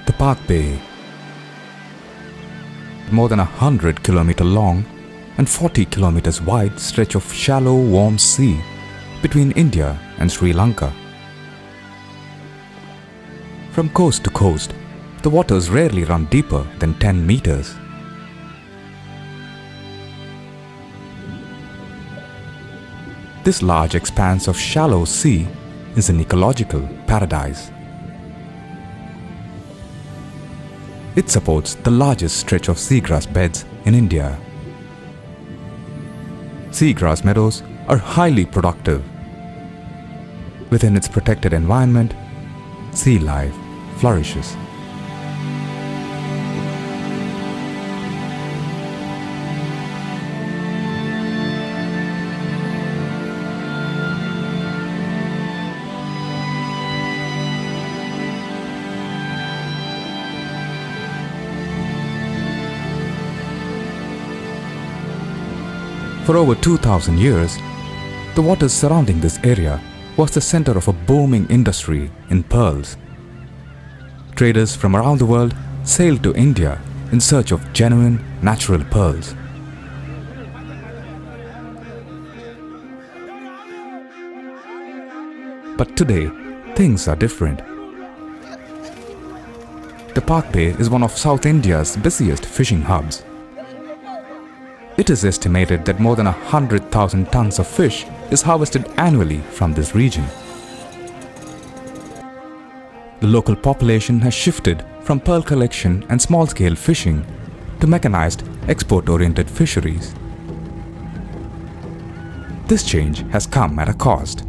The Palk Bay, more than 100-kilometer long and 40 kilometers wide stretch of shallow, warm sea between India and Sri Lanka. From coast to coast, the waters rarely run deeper than 10 meters. This large expanse of shallow sea is an ecological paradise. It supports the largest stretch of seagrass beds in India. Seagrass meadows are highly productive. Within its protected environment, sea life flourishes. For over 2,000 years, the waters surrounding this area was the center of a booming industry in pearls. Traders from around the world sailed to India in search of genuine natural pearls. But today, things are different. The Palk Bay is one of South India's busiest fishing hubs. It is estimated that more than 100,000 tons of fish is harvested annually from this region. The local population has shifted from pearl collection and small-scale fishing to mechanized, export-oriented fisheries. This change has come at a cost.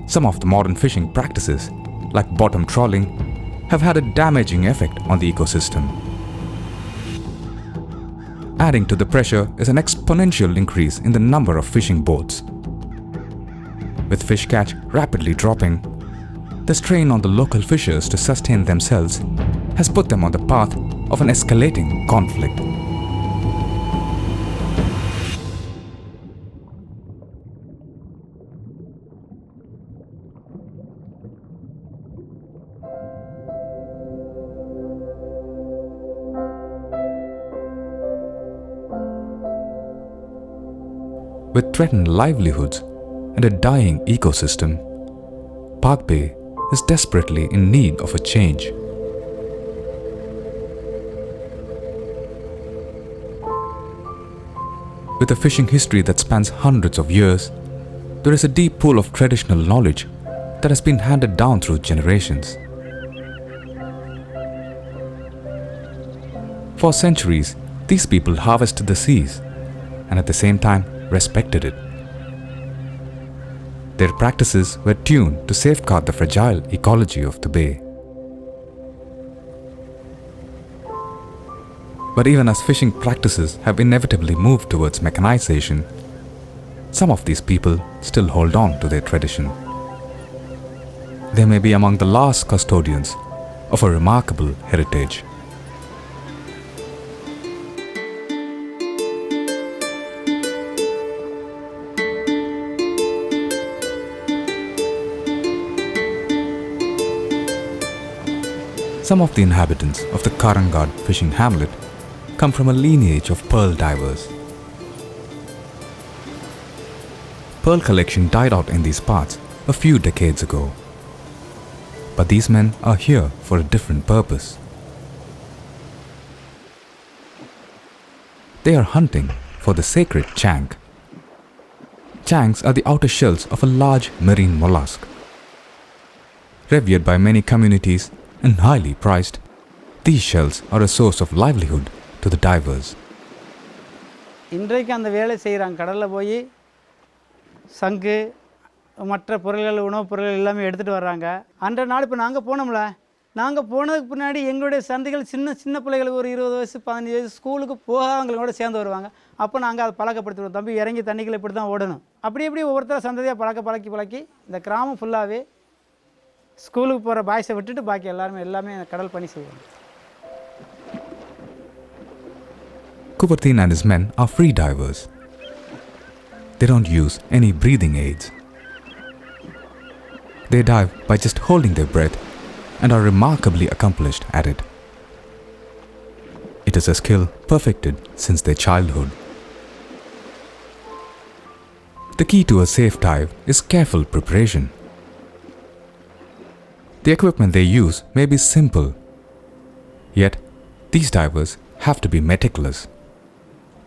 Some of the modern fishing practices, like bottom trawling, have had a damaging effect on the ecosystem. Adding to the pressure is an exponential increase in the number of fishing boats. With fish catch rapidly dropping, the strain on the local fishers to sustain themselves has put them on the path of an escalating conflict. With threatened livelihoods and a dying ecosystem, Palk Bay is desperately in need of a change. With a fishing history that spans hundreds of years, there is a deep pool of traditional knowledge that has been handed down through generations. For centuries, these people harvested the seas and at the same time respected it. Their practices were tuned to safeguard the fragile ecology of the bay. But even as fishing practices have inevitably moved towards mechanization, some of these people still hold on to their tradition. They may be among the last custodians of a remarkable heritage. Some of the inhabitants of the Karangad fishing hamlet come from a lineage of pearl divers. Pearl collection died out in these parts a few decades ago. But these men are here for a different purpose. They are hunting for the sacred chank. Chanks are the outer shells of a large marine mollusk. Revered by many communities and highly prized, these shells are a source of livelihood to the divers. இன்றைக்கு அந்த வேலை செய்கிறாங்க. கடலில் போய் சங்கு மற்ற பொருள்கள் உணவுப் பொருள்கள் எல்லாமே எடுத்துகிட்டு வர்றாங்க. அன்றைய நாள் இப்போ நாங்கள் போனோம்ல, நாங்கள் போனதுக்கு பின்னாடி எங்களுடைய சந்தைகள் சின்ன சின்ன பிள்ளைகளுக்கு ஒரு 20 வயசு 15 வயசு ஸ்கூலுக்கு போகாதவங்களோட சேர்ந்து வருவாங்க. அப்போ நாங்கள் அதை பழக்கப்படுத்துவோம். தம்பி இறங்கி தண்ணிக்குள்ள இப்படி தான் ஓடணும். அப்படி எப்படி ஒவ்வொருத்தர சந்ததியாக பழக்கி இந்த கிராமம் ஃபுல்லாகவே ஸ்கூலுக்கு போகிற பாய்ஸை விட்டுட்டு பாக்கி எல்லாமே கடல் பணி செய்வாங்க. Kubertin and his men are free divers. They don't use any breathing aids. They dive by just holding their breath and are remarkably accomplished at it. It is a skill perfected since their childhood. The key to a safe dive is careful preparation. The equipment they use may be simple, yet these divers have to be meticulous.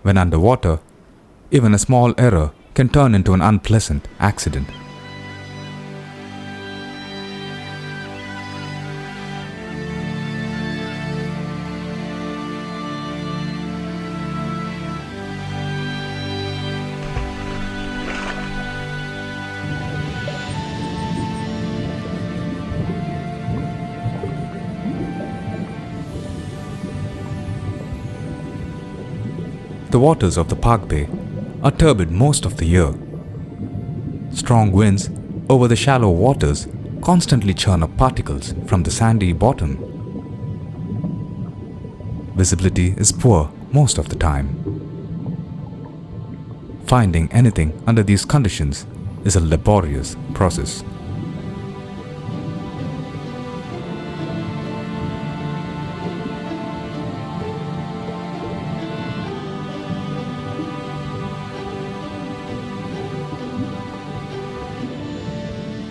When underwater, even a small error can turn into an unpleasant accident. The waters of the Palk Bay are turbid most of the year. Strong winds over the shallow waters constantly churn up particles from the sandy bottom. Visibility is poor most of the time. Finding anything under these conditions is a laborious process.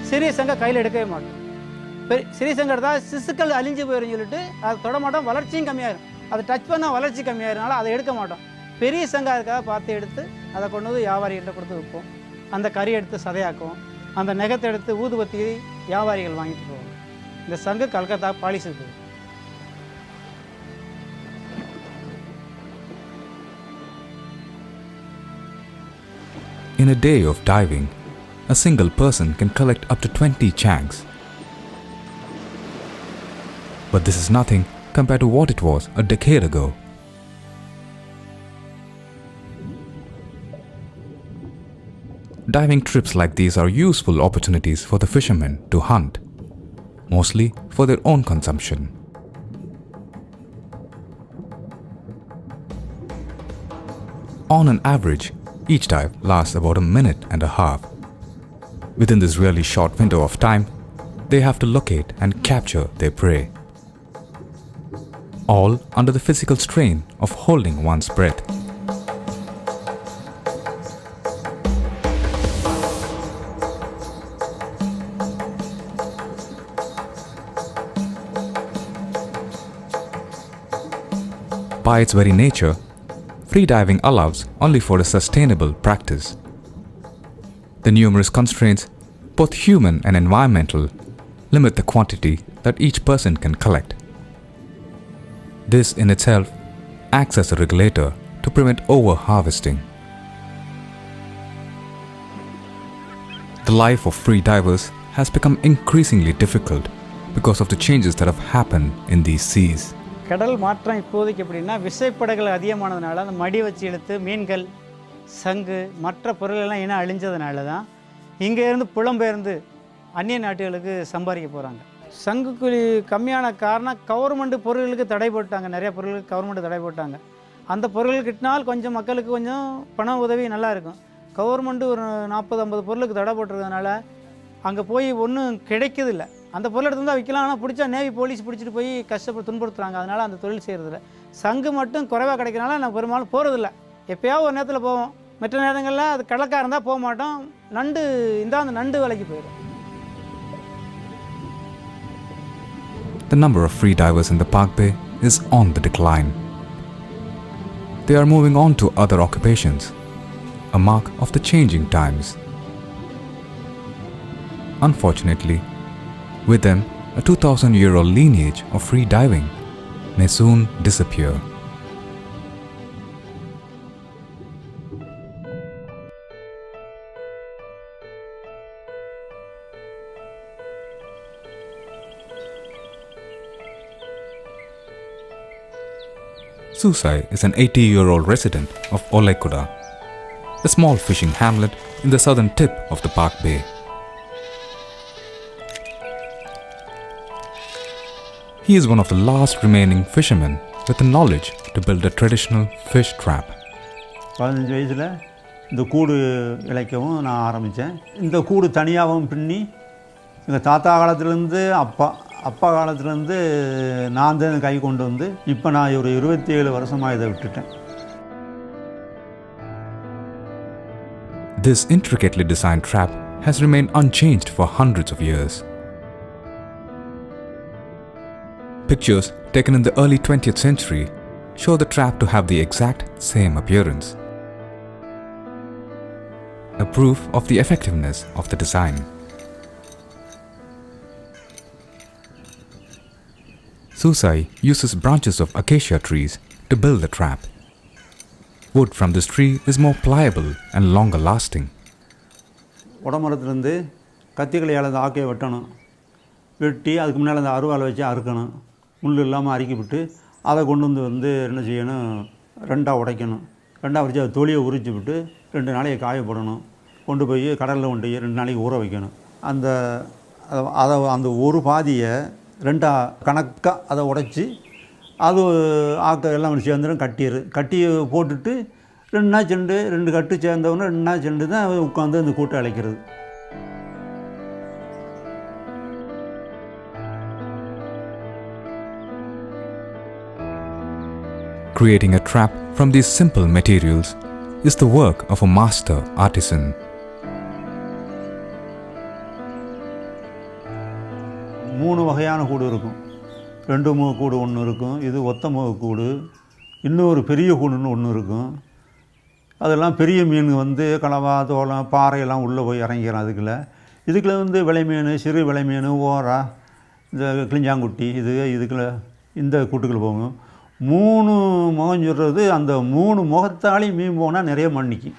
சிறிய சங்கை கையில் எடுக்கவே மாட்டோம். சிறிய சங்கை எடுத்தால் சிசுக்கள் அழிஞ்சு போயிடும் சொல்லிட்டு அதை தொட மாட்டோம். வளர்ச்சியும் கம்மியாயிரும். அதை டச் பண்ணால் வளர்ச்சி கம்மியாயிருனால அதை எடுக்க மாட்டோம். பெரிய சங்கை அதுக்காக பார்த்து எடுத்து அதை கொண்டு வந்து வியாபாரிகிட்ட கொடுத்து விற்போம். அந்த கறி எடுத்து சதையாக்குவோம். அந்த நெகத்தை எடுத்து ஊதுபத்தி வியாபாரிகள் வாங்கிட்டு போவோம். இந்த சங்கு கல்கத்தா பாலிஷ் இருக்குது. In a day of diving, a single person can collect up to 20 changs. But this is nothing compared to what it was a decade ago. Diving trips like these are useful opportunities for the fishermen to hunt, mostly for their own consumption. On an average, each dive lasts about a minute and a half. Within this really short window of time, they have to locate and capture their prey, all under the physical strain of holding one's breath. By its very nature, free diving allows only for a sustainable practice. The numerous constraints, both human and environmental, limit the quantity that each person can collect. This in itself acts as a regulator to prevent over-harvesting. The life of free divers has become increasingly difficult because of the changes that have happened in these seas. கடல் மாற்றம் இப்போதைக்கு எப்படின்னா விசைப்படகுகள் அதிகமானதுனால அந்த மடி வச்சு இழுத்து மீன்கள் சங்கு மற்ற பொருளெல்லாம் இனம் அழிஞ்சதுனால தான் இங்கே இருந்து புலம்பெயர்ந்து அந்நிய நாட்டுகளுக்கு சம்பாதிக்க போகிறாங்க. சங்குக்குழி கம்மியான காரணம் கவர்மெண்ட் பொருள்களுக்கு தடை போட்டாங்க. நிறைய பொருளுக்கு கவர்மெண்ட் தடை போட்டாங்க. அந்த பொருள் கிட்டினால் கொஞ்சம் மக்களுக்கு கொஞ்சம் பண உதவி நல்லா இருக்கும். கவர்மெண்ட்டு ஒரு 40-50 பொருளுக்கு தடை போட்டுறதுனால அங்கே போய் ஒன்றும் கிடைக்கிறதில்ல. அந்த பொருள் எடுத்து தான் விற்கலாம். ஆனால் பிடிச்சா நேவி போலீஸ் பிடிச்சிட்டு போய் கஷ்டப்பட்டு துன்புறுத்துறாங்க. அதனால் அந்த தொழில் செய்கிறதில்ல. சங்கு மட்டும் குறைவாக கிடைக்கிறனால நான் பெரும்பாலும் போகிறதில்ல. எப்போயாவது ஒரு நேரத்தில் போவோம். மற்ற நேரங்களில் அது கடற்காக இருந்தால் போக மாட்டோம். நண்டு இருந்தால் அந்த நண்டு விலைக்கு போயிடும். The number of free divers in the Palk Bay is on the decline. They are moving on to other occupations, a mark of the changing times. Unfortunately, with them, a 2,000-year-old lineage of free diving may soon disappear. Susai is an 80-year-old resident of Olekuda, a small fishing hamlet in the southern tip of the Palk Bay. He is one of the last remaining fishermen with the knowledge to build a traditional fish trap. 15 வயசில் இந்த கூடு இழைக்கவும் நான் ஆரம்பித்தேன். இந்த கூடு தனியாகவும் பின்னி எங்கள் தாத்தா காலத்துலேருந்து அப்பா காலத்துலேருந்து நான் தான் கை கொண்டு வந்து இப்போ நான் ஒரு 27 வருஷமாக இதை விட்டுட்டேன். This intricately designed trap has remained unchanged for hundreds of years. Pictures taken in the early 20th century show the trap to have the exact same appearance, a proof of the effectiveness of the design. Susai uses branches of acacia trees to build the trap. Wood from this tree is more pliable and longer lasting. உடமரத்துலேருந்து கத்திகளையால் அந்த ஆக்கையை வெட்டணும். வெட்டி அதுக்கு முன்னால் அந்த அருவாளை வச்சு அறுக்கணும். முள் இல்லாமல் அறுக்கி விட்டு அதை கொண்டு வந்து என்ன செய்யணும், ரெண்டாக உடைக்கணும். ரெண்டாக உடைச்சி அதை தொலியை உரிச்சு விட்டு 2 நாளைக்கு காய போடணும். கொண்டு போய் கடலில் கொண்டு போய் 2 நாளைக்கு ஊற வைக்கணும். அந்த ஒரு பாதியை 2 கணக்காக அதை உடைச்சி அது ஆக்க எல்லாம் சேர்ந்துடும். கட்டி போட்டுட்டு 2 நாள் செண்டு 2 கட்டு சேர்ந்தவொன்னே 2 நாள் செண்டு தான் உட்காந்து அந்த கூட்டை அழைக்கிறது. Creating a trap from these simple materials is the work of a master artisan. மூணு வகையான கூடு இருக்கும். 2 முக கூடு ஒன்று இருக்கும், இது ஒத்த முக கூடு, இன்னொரு பெரிய கூடுன்னு ஒன்று இருக்கும். அதெல்லாம் பெரிய மீன் வந்து கலவா தோளம் பாறையெல்லாம் உள்ளே போய் இறங்கிக்கிறோம். இதுக்குள்ள வந்து விலை மீன், சிறு விலை மீன், ஓரா, இந்த கிளிஞ்சாங்குட்டி இதுக்குள்ள இந்த கூட்டுக்குள்ள போகும். 3 முகம் சொல்கிறது, அந்த 3 முகத்தாலையும் மீன் போனால் நிறைய மண்ணிக்கு.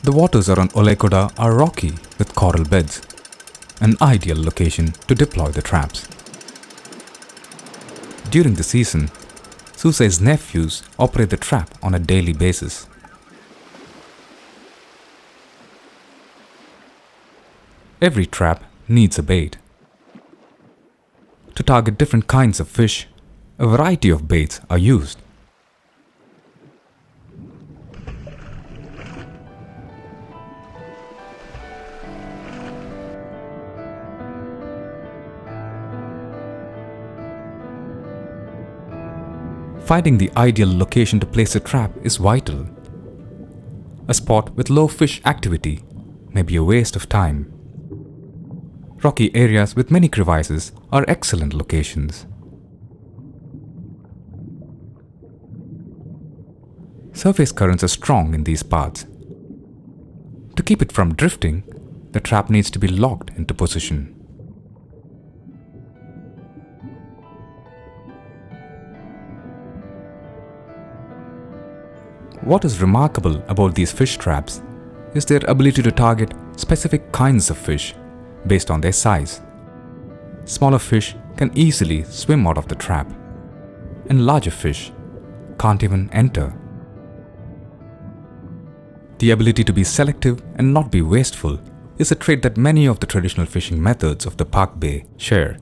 The waters around Olekoda are rocky with coral beds, an ideal location to deploy the traps. During the season, Susai's nephews operate the trap on a daily basis. Every trap needs a bait. To target different kinds of fish, a variety of baits are used. Finding the ideal location to place a trap is vital. A spot with low fish activity may be a waste of time. Rocky areas with many crevices are excellent locations. Surface currents are strong in these parts. To keep it from drifting, the trap needs to be locked into position. What is remarkable about these fish traps is their ability to target specific kinds of fish based on their size. Smaller fish can easily swim out of the trap, and larger fish can't even enter. The ability to be selective and not be wasteful is a trait that many of the traditional fishing methods of the Palk Bay share.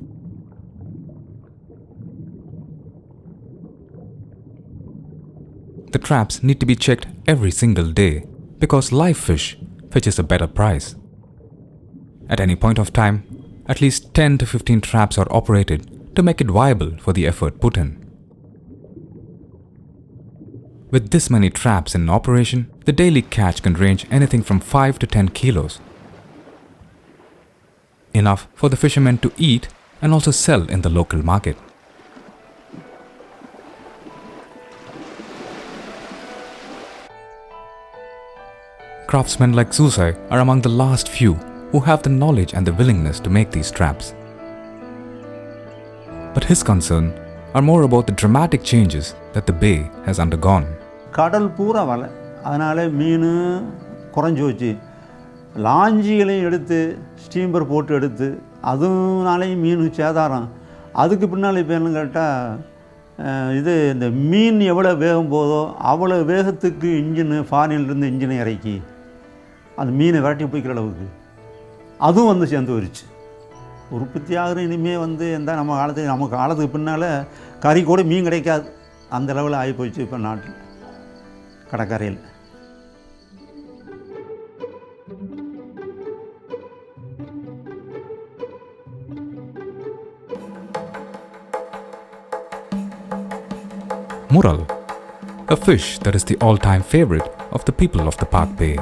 The traps need to be checked every single day because live fish fetches a better price. At any point of time, at least 10 to 15 traps are operated to make it viable for the effort put in. With this many traps in operation, the daily catch can range anything from 5 to 10 kilos. Enough for the fishermen to eat and also sell in the local market. Craftsmen like Susai are among the last few who have the knowledge and the willingness to make these traps. But his concern are more about the dramatic changes that the bay has undergone. கடல் பூரா வலை, அதனால் மீன் குறைஞ்சி போச்சு. லாஞ்சிகளையும் எடுத்து steamer போட்டு எடுத்து அதுனாலேயும் மீன் சேதாரம். அதுக்கு பின்னால் இப்போ என்னன்னு கேட்டால் இந்த மீன் எவ்வளோ வேகம் போதோ அவ்வளோ வேகத்துக்கு இன்ஜினு ஃபாரின்லேருந்து இன்ஜினை இறக்கி அந்த மீனை விரட்டி போய்க்கிற அளவுக்கு அதுவும் வந்து சேர்ந்து வருச்சு. உற்பத்தி ஆகிற இனிமேல் நம்ம காலத்துக்கு பின்னால் கறி கூட மீன் கிடைக்காது, அந்த லெவலில் ஆகி போச்சு இப்போ நாட்டில் கடற்கரையில். Mural, a fish that is the all-time favorite of the people of the Palk Bay.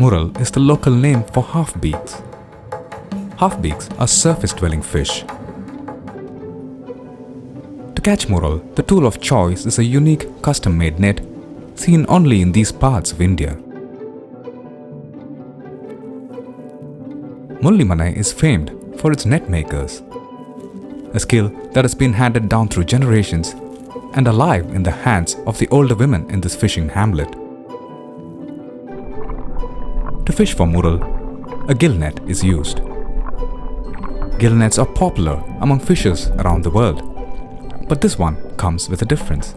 Mural is the local name for half-beaks. Half-beaks are surface-dwelling fish. To catch mural, the tool of choice is a unique custom-made net seen only in these parts of India. Mullimanai is famed for its net makers, a skill that has been handed down through generations and alive in the hands of the older women in this fishing hamlet. To fish for mural, a gill net is used. Gill nets are popular among fishers around the world, but this one comes with a difference.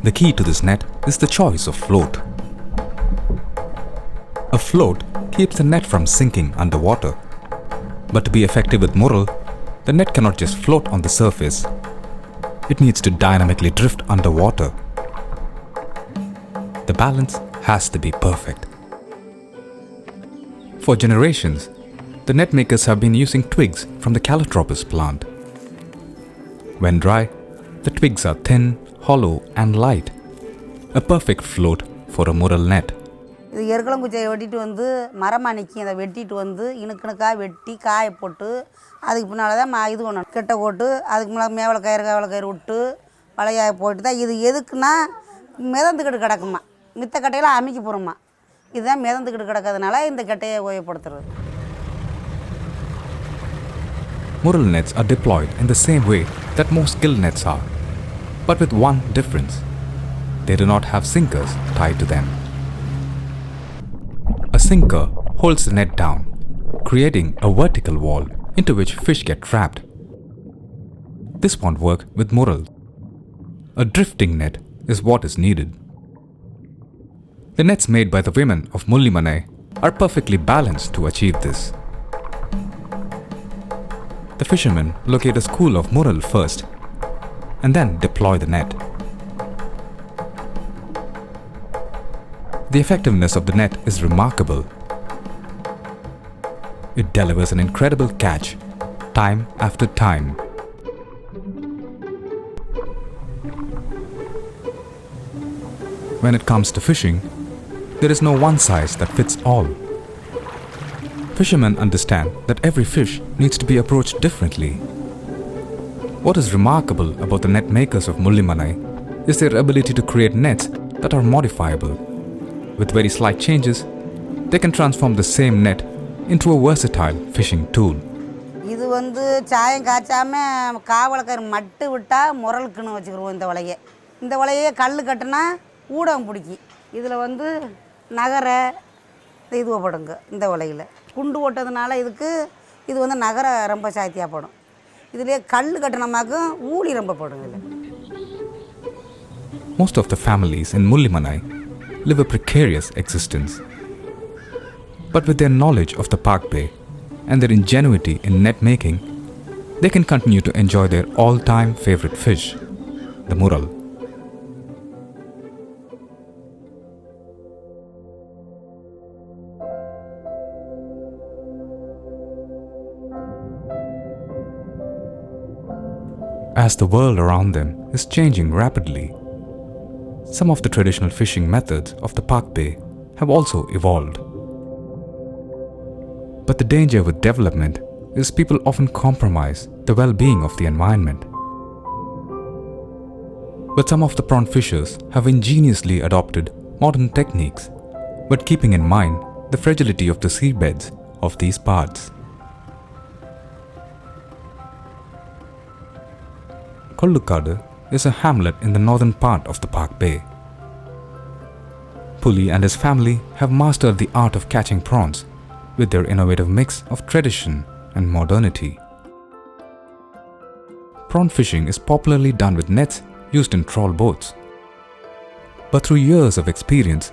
The key to this net is the choice of float. A float keeps the net from sinking underwater. But to be effective with mural, the net cannot just float on the surface. It needs to dynamically drift underwater. The balance has to be perfect. For generations, the net makers have been using twigs from the calotropis plant. When dry, the twigs are thin, hollow and light. A perfect float for a mural net. இது எருக்கலங்குச்சியை வெட்டிட்டு வந்து மரமாக நிற்கி அதை வெட்டிட்டு வந்து இணுக்கணுக்காக வெட்டி காய போட்டு அதுக்கு பின்னால் தான் இது பண்ணணும் கெட்டை போட்டு அதுக்கு முன்னாடி மேவலை கயிறு விட்டு வலையாக போட்டு தான் இது எதுக்குன்னா மிதந்துக்கிட்டு கிடக்குமா மித்த கட்டையெல்லாம் அமைக்க போகிறோமா இதுதான் மிதந்துக்கிட்டு கிடக்கிறதுனால இந்த கட்டையை உபயோகப்படுத்துறது. Mural nets are deployed in the same way that most gill nets are, but with one difference. They do not have sinkers tied to them. A sinker holds the net down, creating a vertical wall into which fish get trapped. This won't work with mural. A drifting net is what is needed. The nets made by the women of Mullimanai are perfectly balanced to achieve this. The fishermen locate a school of mural first and then deploy the net. The effectiveness of the net is remarkable. It delivers an incredible catch, time after time. When it comes to fishing, there is no one size that fits all. Fishermen understand that every fish needs to be approached differently. What is remarkable about the net makers of Mullimanai is their ability to create nets that are modifiable. With very slight changes, they can transform the same net into a versatile fishing tool. இது வந்து சாயம் காய்ச்சாமல் காவலக்கயிறு மட்டு விட்டால் முரலுக்குன்னு வச்சுக்கிடுவோம். இந்த வலையே கல் கட்டினா ஊடம் பிடிக்கி. இதில் வந்து நகரை இதுவப்படுங்க. இந்த வலையில் குண்டு ஓட்டதுனால இது வந்து நகரை ரொம்ப சாத்தியாகப்படும். இதிலே கல் கட்டினமாக்கும் ஊழி ரொம்ப படும். Most of the families in Mullimanai live a precarious existence. But with their knowledge of the Palk Bay and their ingenuity in net making, they can continue to enjoy their all-time favorite fish, the mural. As the world around them is changing rapidly, some of the traditional fishing methods of the Palk Bay have also evolved. But the danger with development is people often compromise the well-being of the environment. But some of the prawn fishers have ingeniously adopted modern techniques, but keeping in mind the fragility of the seabeds of these parts. Kollukadu is a hamlet in the northern part of the Palk Bay. Puli and his family have mastered the art of catching prawns with their innovative mix of tradition and modernity. Prawn fishing is popularly done with nets used in trawl boats. But through years of experience,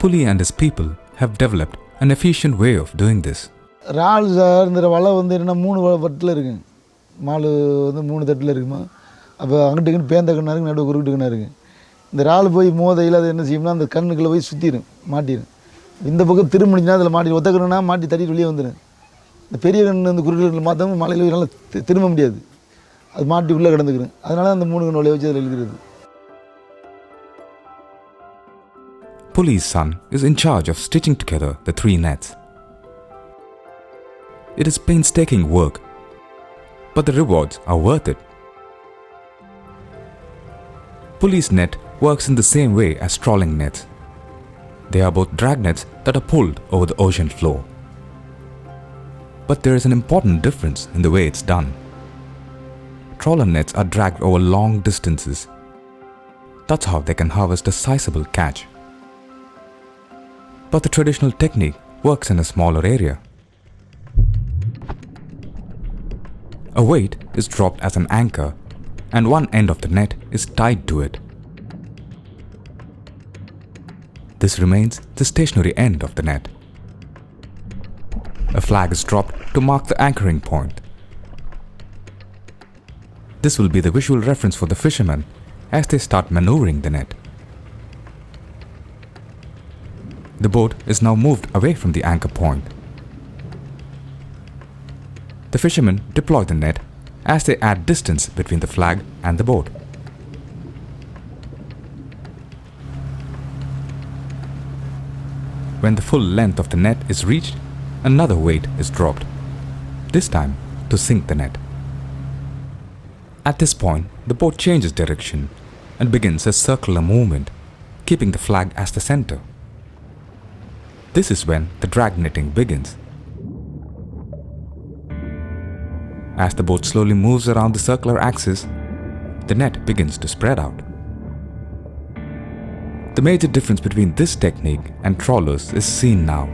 Puli and his people have developed an efficient way of doing this. இறால் சார்ந்த வலை வந்து என்ன 3 வட்டில் இருக்குங்க. Mall வந்து 3 தட்டில் இருக்குமா. அப்போ அங்கிட்டு பேந்த கண்ணா இருக்குது, நடுவு குறுக்கிட்டு கண்ணா இருக்குது. இந்த இறால் போய் மோதையில் அது என்ன செய்யும்னா அந்த கண்ணுக்குள்ளே போய் சுற்றிடும், மாட்டிடும். இந்த பக்கம் திரும்பிச்சுன்னா அதில் மாட்டி ஒத்த கண்ணுனா மாட்டி தட்டிட்டு வெளியே வந்துடும். இந்த பெரிய கன்று இந்த குறுக்கில் மாற்றவங்க மலையில் நல்லா திரும்ப முடியாது, அது மாட்டி உள்ளே கிடந்துக்கிறேன். அதனால அந்த 3 கன்று வலையை வச்சு அதில் இழுக்கிறது. Pulley's son is in charge of stitching together the 3 nets. It is painstaking work, but the rewards are worth it. Pulley's net works in the same way as trawling nets. They are both drag nets that are pulled over the ocean floor. But there is an important difference in the way it's done. Trawler nets are dragged over long distances. That's how they can harvest a sizable catch. But the traditional technique works in a smaller area. A weight is dropped as an anchor, and one end of the net is tied to it. This remains the stationary end of the net. A flag is dropped to mark the anchoring point. This will be the visual reference for the fishermen as they start maneuvering the net. The boat is now moved away from the anchor point. The fishermen deploy the net as they add distance between the flag and the boat. When the full length of the net is reached, another weight is dropped, this time to sink the net. At this point, the boat changes direction and begins a circular movement, keeping the flag as the center. This is when the drag netting begins. As the boat slowly moves around the circular axis, the net begins to spread out. The major difference between this technique and trawlers is seen now.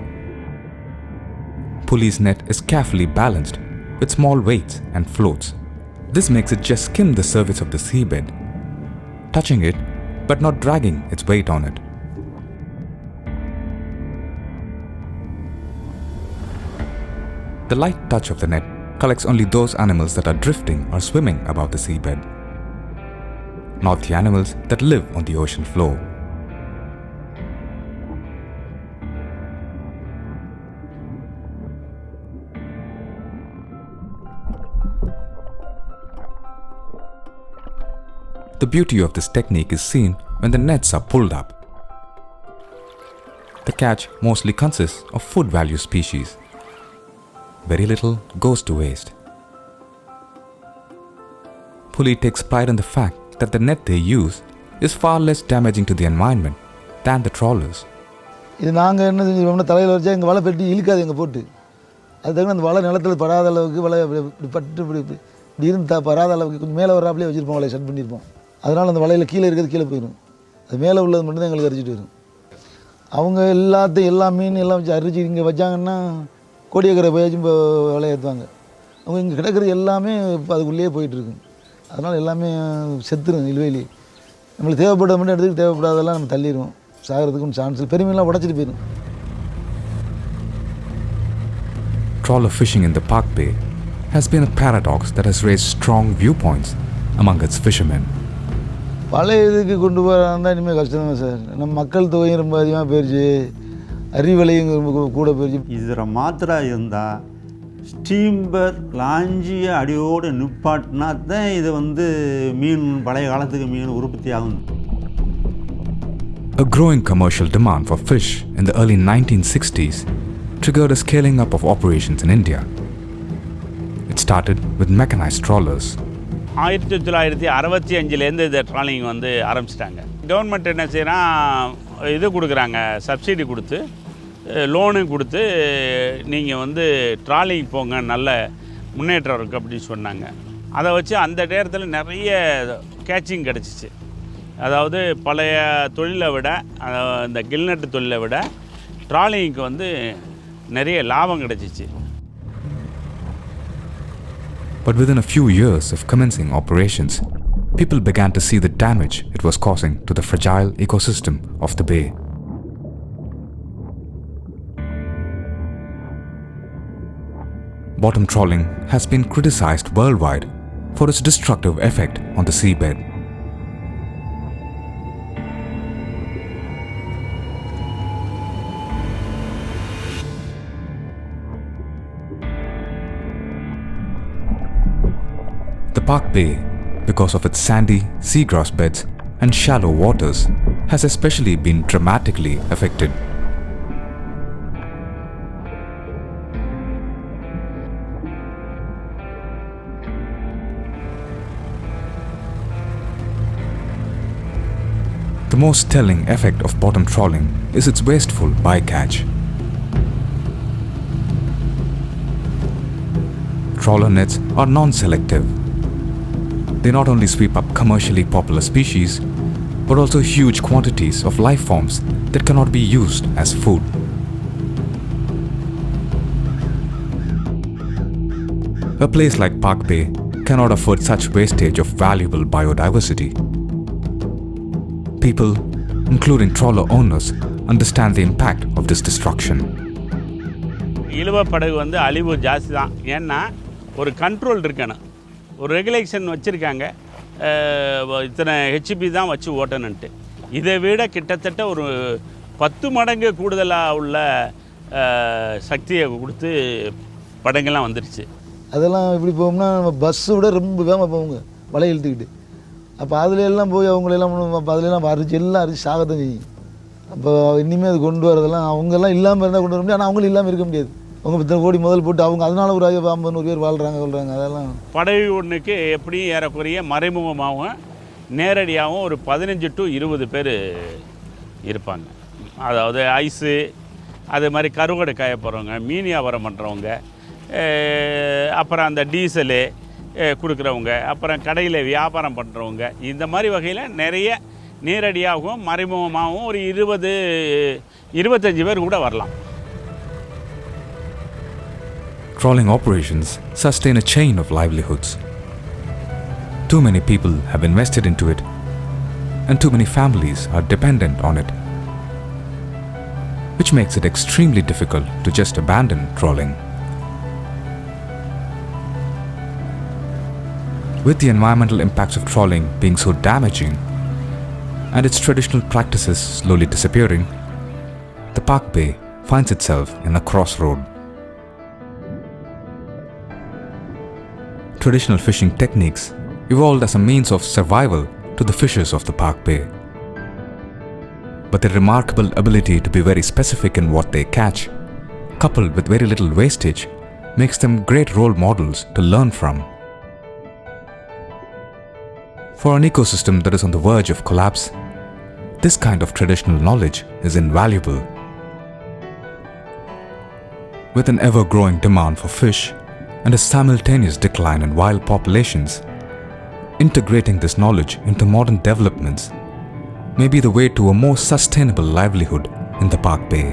Pulley's net is carefully balanced with small weights and floats. This makes it just skim the surface of the seabed, touching it but not dragging its weight on it. The light touch of the net collects only those animals that are drifting or swimming above the seabed, not the animals that live on the ocean floor. The beauty of this technique is seen when the nets are pulled up. The catch mostly consists of food value species. Very little goes to waste. Pulley takes pride in the fact that the net they use is far less damaging to the environment than the trawlers. இது நாங்கள் என்ன செஞ்சோம்னா தலையில் வச்சா எங்கள் வலை பெட்டி இழுக்காது எங்கள் போட்டு. அது தகுந்த அந்த வலை நிலத்தில் படாத அளவுக்கு வலை இப்படி பட்டு இப்படி இருந்து படாத அளவுக்கு கொஞ்சம் மேலே வராப்பிலே வச்சுருப்போம், வலையை செட் பண்ணியிருப்போம். அதனால் அந்த வலையில் கீழே இருக்கிறது கீழே போயிடும், அது மேலே உள்ளது மட்டும்தான் எங்களுக்கு அரிச்சிட்டு வரும். அவங்க எல்லாத்தையும் எல்லா மீன் எல்லாம் வச்சு அரிச்சு இங்கே வச்சாங்கன்னா கோடியக்கரை போயாச்சும் இப்போ விலை ஏற்றுவாங்க. அவங்க இங்கே கிடக்கிறது எல்லாமே இப்போ அதுக்குள்ளேயே போயிட்டுருக்கு. அதனால் எல்லாமே செத்துரும் நிலுவையிலே. நம்மளுக்கு தேவைப்படுறது மட்டும் எடுத்துக்கிட்டு தேவைப்படாதெல்லாம் நம்ம தள்ளிடுவோம். சாகிறதுக்கும் சான்ஸ் இல்லை. பெருமையெல்லாம் உடச்சிட்டு போயிடும். Trawler fishing in the Palk Bay has been a paradox that has raised strong viewpoints among its fishermen. பழைய இதுக்கு கொண்டு போகிறாருந்தா இனிமேல் கஷ்டம் தான் சார். நம்ம மக்கள் தொகையும் ரொம்ப அதிகமாக போயிடுச்சு, அறிவலையும் கூட போயிடுச்சு. இதில் மாத்திரா இருந்தால் ஸ்டீம்பர் லாஞ்சியை அடியோடு நிப்பாட்டினா தான் இது மீன் பழைய காலத்துக்கு மீன் உற்பத்தி ஆகும். A growing commercial demand for fish in the early 1960s triggered a scaling up of operations in India. It started with mechanized trawlers. 1965 இந்த ட்ராலிங் ஆரம்பிச்சிட்டாங்க. கவர்மெண்ட் என்ன செய்யறான், இது கொடுக்குறாங்க, சப்சிடி கொடுத்து லோனு கொடுத்து நீங்கள் ட்ராலிங் போங்க, நல்ல முன்னேற்றம் இருக்குது அப்படின்னு சொன்னாங்க. அதை வச்சு அந்த நேரத்தில் நிறைய கேட்சிங் கிடச்சிச்சு. அதாவது பழைய தொழிலை விட, இந்த கில்நட்டு தொழிலை விட ட்ராலிங்க்கு நிறைய லாபம் கிடச்சிச்சு. But within a few years of commencing operations, people began to see the damage it was causing to the fragile ecosystem of the bay. Bottom trawling has been criticized worldwide for its destructive effect on the seabed. Palk Bay, because of its sandy seagrass beds and shallow waters, has especially been dramatically affected. The most telling effect of bottom trawling is its wasteful bycatch. Trawler nets are non-selective. They not only sweep up commercially popular species, but also huge quantities of life forms that cannot be used as food. A place like Palk Bay cannot afford such wastage of valuable biodiversity. People, including trawler owners, understand the impact of this destruction. இழுவ படகு வந்து அழிவு ஜாஸ்தி தான். ஏன்னா ஒரு control இருக்கணும், ஒரு regulation வச்சுருக்காங்க, இத்தனை ஹெச்பி தான் வச்சு ஓட்டணுன்ட்டு. இதை விட கிட்டத்தட்ட ஒரு 10 மடங்கு கூடுதலாக உள்ள சக்தியை கொடுத்து படங்கள்லாம் வந்துடுச்சு. அதெல்லாம் எப்படி போகும்னா நம்ம பஸ்ஸை விட ரொம்ப வேகமாக போவோங்க வலையை இழுத்துக்கிட்டு. அப்போ அதுலெல்லாம் போய் அவங்களெல்லாம் அதுலெல்லாம் அரிச்சு சாகத்தான் செய்யும். அப்போ இனிமேல் அது கொண்டு வரதெல்லாம் அவங்கெல்லாம் இல்லாமல் இருந்தால் கொண்டு வர முடியாது. ஆனால் அவங்களும் இல்லாமல் இருக்க முடியாது. அவங்க 10 கோடி முதல் போட்டு அவங்க அதனால ஒரு 50 பேர் வாழ்கிறாங்க சொல்கிறாங்க. அதெல்லாம் படகு ஒன்றுக்கு எப்படியும் ஏறக்குறைய மறைமுகமாகவும் நேரடியாகவும் ஒரு 15 to 20 பேர் இருப்பாங்க. அதாவது ஐஸு, அது மாதிரி கருவாடு காய போகிறவங்க, மீன் வியாபாரம் பண்ணுறவங்க, அப்புறம் அந்த டீசலு கொடுக்குறவங்க, அப்புறம் கடையில் வியாபாரம் பண்ணுறவங்க, இந்த மாதிரி வகையில் நிறைய நேரடியாகவும் மறைமுகமாகவும் ஒரு 20-25 பேர் கூட வரலாம். Trawling operations sustain a chain of livelihoods. Too many people have invested into it, and too many families are dependent on it, which makes it extremely difficult to just abandon trawling. With the environmental impacts of trawling being so damaging and its traditional practices slowly disappearing, the Palk Bay finds itself in a crossroad. Traditional fishing techniques evolved as a means of survival to the fishers of the Palk Bay. But their remarkable ability to be very specific in what they catch, coupled with very little wastage, makes them great role models to learn from. For an ecosystem that is on the verge of collapse, this kind of traditional knowledge is invaluable. With an ever-growing demand for fish and a simultaneous decline in wild populations, integrating this knowledge into modern developments may be the way to a more sustainable livelihood in the Palk Bay.